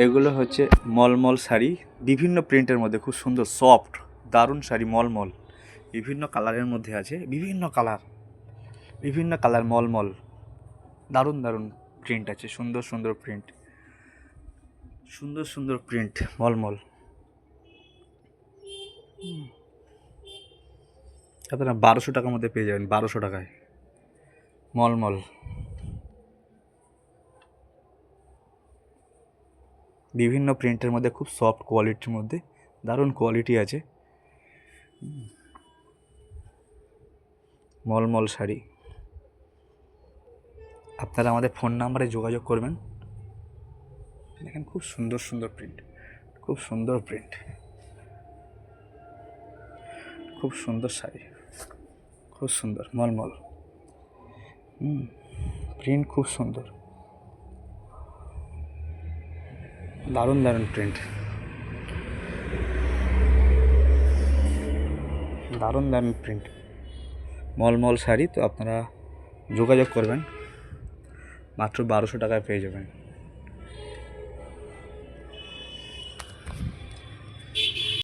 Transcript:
এগুলো হচ্ছে মলমল শাড়ি, বিভিন্ন প্রিন্টের মধ্যে, খুব সুন্দর সফট দারুণ শাড়ি। মলমল বিভিন্ন কালারের মধ্যে আছে, বিভিন্ন কালার মলমল, দারুণ দারুণ প্রিন্ট আছে, সুন্দর সুন্দর প্রিন্ট, সুন্দর সুন্দর প্রিন্ট মলমল। আপনারা 1200 টাকার মধ্যে পেয়ে যাবেন, 1200 টাকায় মলমল। বিভিন্ন প্রিন্টের মধ্যে, খুব সফট কোয়ালিটির মধ্যে, দারুণ কোয়ালিটি আছে মলমল শাড়ি। আপনারা আমাদের ফোন নাম্বারে যোগাযোগ করবেন। দেখেন খুব সুন্দর সুন্দর প্রিন্ট, খুব সুন্দর প্রিন্ট, খুব সুন্দর শাড়ি, খুব সুন্দর মলমল। প্রিন্ট খুব সুন্দর, দারুণ দারুণ প্রিন্ট, দারুণ দারুণ প্রিন্ট মলমল শাড়ি। তো আপনারা যোগাযোগ করবেন, মাত্র 1200 টাকায় পেয়ে যাবেন।